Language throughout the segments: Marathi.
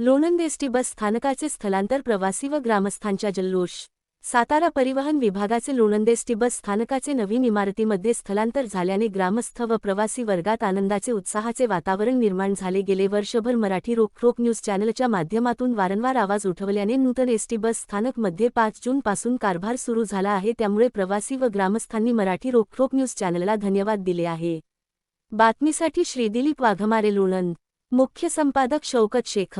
लोणंद एसटी बस स्थानकाचे स्थलांतर प्रवासी व ग्रामस्थांच्या जल्लोष। सातारा परिवहन विभागाचे लोणंद एसटी बस स्थानकाचे नवीन इमारतीमध्ये स्थलांतर झाल्याने ग्रामस्थ व प्रवासी वर्गात आनंदाचे उत्साहाचे वातावरण निर्माण झाले। गेले वर्षभर मराठी रोखोक न्यूज चॅनलच्या माध्यमातून वारंवार आवाज उठवल्याने नूतन एसटी बस स्थानक मध्ये 5 जून पासून कारभार सुरू झाला आहे। त्यामुळे प्रवासी व ग्रामस्थांनी मराठी रोखोक न्यूज चॅनलला धन्यवाद दिले आहे। बातमीसाठी श्री दिलीप वाघमारे, लोणंद। मुख्य संपादक शौकत शेख।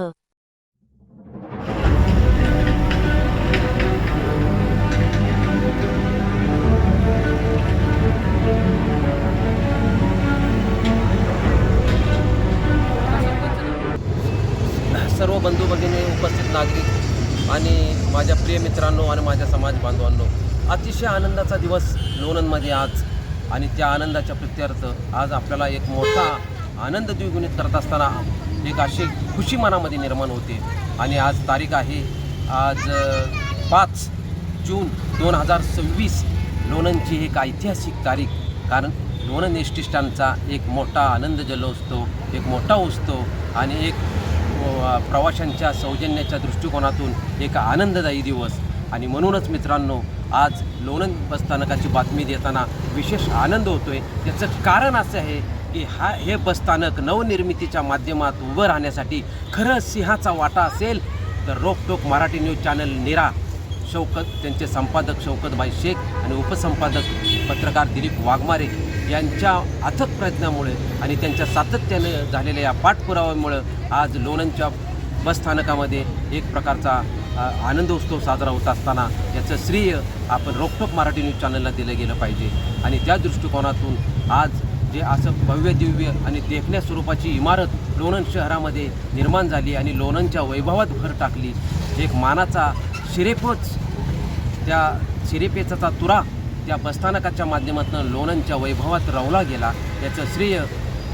सर्व बंधू भगिनी, उपस्थित नागरिक आणि माझ्या प्रिय मित्रांनो आणि माझ्या समाज बांधवांनो, अतिशय आनंदाचा दिवस लोणंदमध्ये आज। आणि त्या आनंदाच्या प्रीत्यर्थ आज आपल्याला एक मोठा आनंद द्विगुणित करत असताना एक अशी खुशी मनामध्ये निर्माण होते। आणि आज तारीख आहे आज 5 जून 2026। लोणंदची एक ऐतिहासिक तारीख, कारण लोणंद एस टी स्टँडचा एक मोठा आनंद जल्लोष, एक मोठा उत्सव आणि एक प्रवाशांच्या सौजन्याच्या दृष्टिकोनातून एक आनंददायी दिवस। आणि म्हणूनच मित्रांनो, आज लोणंद बसस्थानकाची बातमी देताना विशेष आनंद होतोय। त्याचं कारण असं आहे की हे बसस्थानक नवनिर्मितीच्या माध्यमात उभं राहण्यासाठी खरं सिंहाचा वाटा असेल तर रोखोक मराठी न्यूज चॅनल निरा शौकत, त्यांचे संपादक शौकतभाई शेख आणि उपसंपादक पत्रकार दिलीप वाघमारे यांच्या अथक प्रयत्नामुळे आणि त्यांच्या सातत्याने झालेल्या या पाठपुराव्यामुळे आज लोणंदच्या बसस्थानकामध्ये एक प्रकारचा आनंदोत्सव साजरा होत असताना याचं श्रेय आपण रोखोक मराठी न्यूज चॅनलला दिलं गेलं पाहिजे। आणि त्या दृष्टिकोनातून आज जे असं भव्य दिव्य आणि देखण्या स्वरूपाची इमारत लोणंद शहरामध्ये निर्माण झाली आणि लोणंदच्या वैभवात भर टाकली। एक मानाचा शिरेपोच, त्या शिरेपेचाचा तुरा त्या बसस्थानकाच्या माध्यमातून लोणंदच्या वैभवात रवला गेला। याचं श्रेय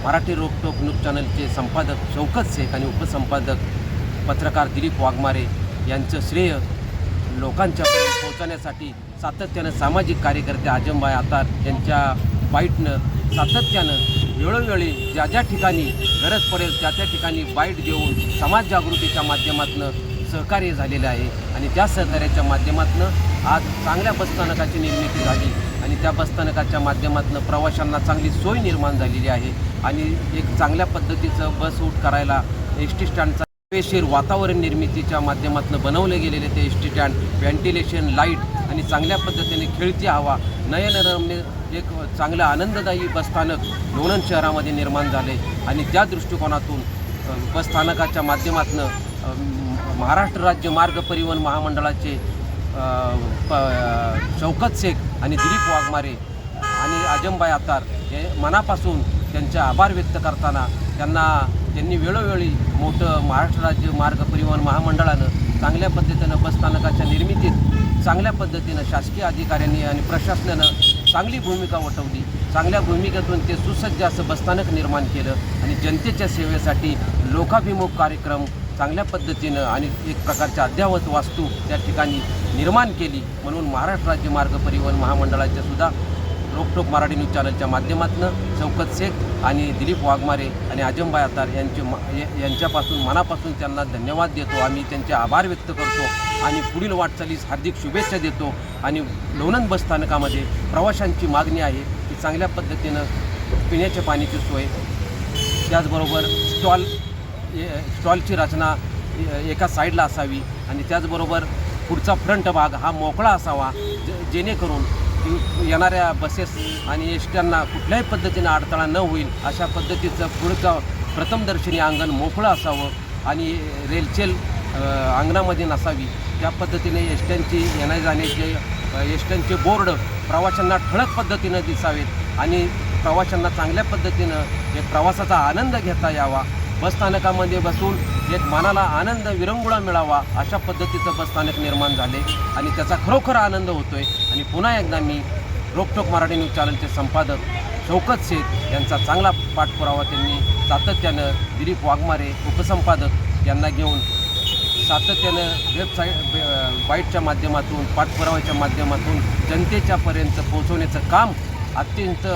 मराठी रोखोक न्यूज चॅनलचे संपादक शौकत शेख आणि उपसंपादक पत्रकार दिलीप वाघमारे यांचं श्रेय लोकांच्यापर्यंत पोहोचवण्यासाठी सातत्यानं सामाजिक कार्यकर्ते आजमबाई आतार यांच्या बाईटनं सातत्यानं वेळोवेळी ज्या ज्या ठिकाणी गरज पडेल त्या ठिकाणी बाईट देऊन समाज जागृतीच्या माध्यमातून सहकार्य झालेलं आहे। आणि त्या सहकार्याच्या माध्यमातून आज चांगल्या बसस्थानकाची निर्मिती झाली आणि त्या बसस्थानकाच्या माध्यमातून प्रवाशांना चांगली सोय निर्माण झालेली आहे। आणि एक चांगल्या पद्धतीचं बस रूट करायला एस टी स्टँडचा हवेशीर वातावरण निर्मितीच्या माध्यमातून बनवले गेलेले ते S T stand, ventilation, light आणि चांगल्या पद्धतीने खेळती हवा, नयनरम्य एक चांगलं आनंददायी बसस्थानक लोणंद शहरामध्ये निर्माण झाले। आणि त्या दृष्टिकोनातून बसस्थानकाच्या माध्यमातून महाराष्ट्र राज्य मार्ग परिवहन महामंडळाचे शौकत शेख आणि दिलीप वाघमारे आणि आजमबाई आतार हे मनापासून त्यांचे आभार व्यक्त करताना त्यांनी वेळोवेळी मोठं महाराष्ट्र राज्य मार्ग परिवहन महामंडळानं चांगल्या पद्धतीनं बसस्थानकाच्या निर्मितीत चांगल्या पद्धतीनं शासकीय अधिकाऱ्यांनी आणि प्रशासनानं चांगली भूमिका वठवली। चांगल्या भूमिकेतून ते सुसज्ज असं बसस्थानक निर्माण केलं आणि जनतेच्या सेवेसाठी लोकाभिमुख कार्यक्रम चांगल्या पद्धतीनं आणि एक प्रकारची अद्ययावत वास्तू त्या ठिकाणी निर्माण केली। म्हणून महाराष्ट्र राज्य मार्ग परिवहन महामंडळाच्या सुद्धा रोखोक मराठी न्यूज चॅनलच्या माध्यमातून शौकत शेख आणि दिलीप वाघमारे आणि आजमबाई आतार यांच्यापासून मनापासून त्यांना धन्यवाद देतो। आम्ही त्यांचे आभार व्यक्त करतो आणि पुढील वाटचालीस हार्दिक शुभेच्छा देतो। आणि लोणंद बसस्थानकामध्ये प्रवाशांची मागणी आहे की चांगल्या पद्धतीनं पिण्याच्या पाण्याची सोय, त्याचबरोबर स्टॉलची रचना एका साईडला असावी आणि त्याचबरोबर पुढचा फ्रंट भाग हा मोकळा असावा, जेणेकरून येणाऱ्या बसेस आणि एस ट्यांना कुठल्याही पद्धतीनं अडथळा न होईल अशा पद्धतीचं पुढचं प्रथमदर्शनी अंगण मोकळं असावं आणि रेलचेल अंगणामध्ये नसावी। त्या पद्धतीने एस ट्यांची येण्या जाण्याचे एस ट्यांचे बोर्ड प्रवाशांना ठळक पद्धतीनं दिसावेत आणि प्रवाशांना चांगल्या पद्धतीनं एक प्रवासाचा आनंद घेता यावा। बसस्थानकामध्ये बसून एक मनाला आनंद विरंगुळा मिळावा अशा पद्धतीचं बसस्थानक निर्माण झाले आणि त्याचा खरोखर आनंद होतोय। आणि पुन्हा एकदा मी रोखोक मराठी न्यूज चॅनलचे संपादक शौकत शेख यांचा चांगला पाठपुरावा त्यांनी सातत्यानं दिलीप वाघमारे उपसंपादक यांना घेऊन सातत्यानं वेबसाईट बाईटच्या माध्यमातून पाठपुराव्याच्या माध्यमातून जनतेच्यापर्यंत पोहोचवण्याचं काम अत्यंत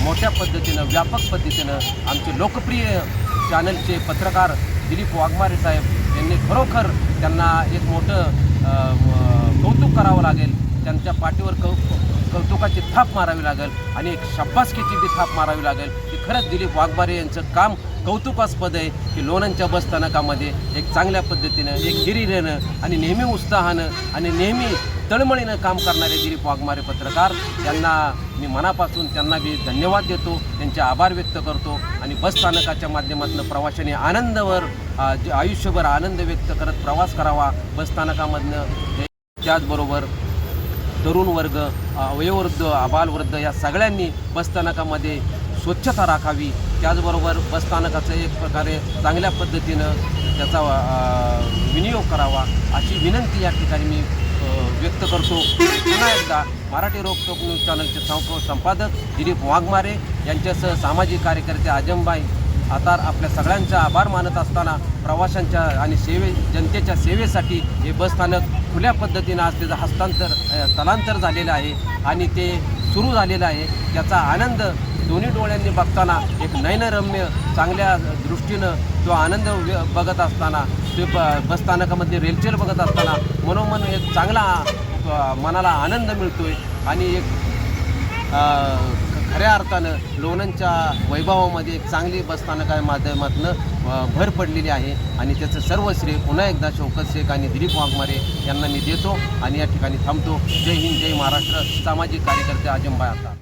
मोठ्या पद्धतीनं व्यापक पद्धतीनं आमचे लोकप्रिय चॅनलचे पत्रकार दिलीप वाघमारे साहेब यांनी खरोखर त्यांना एक मोठं कौतुक करावं लागेल. त्यांच्या पाठीवर कौतुकाची थाप मारावी लागेल आणि एक शाबासकीची बी थाप मारावी लागेल की खरंच दिलीप वाघमारे यांचं काम कौतुकास्पद आहे की लोणंदच्या बसस्थानकामध्ये एक चांगल्या पद्धतीनं, एक हिरिरीनं आणि नेहमी उत्साहानं आणि नेहमी तळमळीनं काम करणारे दिलीप वाघमारे पत्रकार यांना मी मनापासून त्यांना मी धन्यवाद देतो, त्यांचे आभार व्यक्त करतो. आणि बसस्थानकाच्या माध्यमातून प्रवाशांनी आनंदावर आयुष्यभर आनंद व्यक्त करत प्रवास करावा बसस्थानकामधनं. त्याचबरोबर तरुण वर्ग, वयोवृद्ध, आबालवृद्ध या सगळ्यांनी बसस्थानकामध्ये स्वच्छता राखावी. त्याचबरोबर बसस्थानकाचं एक प्रकारे चांगल्या पद्धतीनं त्याचा विनियोग करावा अशी विनंती या ठिकाणी मी व्यक्त करतो. पुन्हा एकदा मराठी रोखोक न्यूज चॅनलचे संपादक दिलीप वाघमारे यांच्यासह सामाजिक कार्यकर्ते आजमबाई आतार आपल्या सगळ्यांचा आभार मानत असताना प्रवाशांच्या आणि जनतेच्या सेवेसाठी हे बसस्थानक खुल्या पद्धतीनं आज त्याचं स्थलांतर झालेलं आहे आणि ते सुरू झालेलं आहे. त्याचा आनंद दोन्ही डोळ्यांनी बघताना एक नयनरम्य चांगल्या दृष्टीनं तो आनंद बघत असताना ते बसस्थानकामध्ये रेलचेल बघत असताना मनोमन एक चांगला मनाला आनंद मिळतो आहे आणि एक खऱ्या अर्थानं लोणंदच्या वैभवामध्ये एक चांगली बसस्थानका माध्यमातून भर पडलेली आहे आणि त्याचं सर्व श्रेय पुन्हा एकदा शौकत शेख आणि दिलीप वाघमारे यांना मी देतो आणि या ठिकाणी थांबतो. जय हिंद, जय महाराष्ट्र. सामाजिक कार्यकर्ते आजमबाई आता.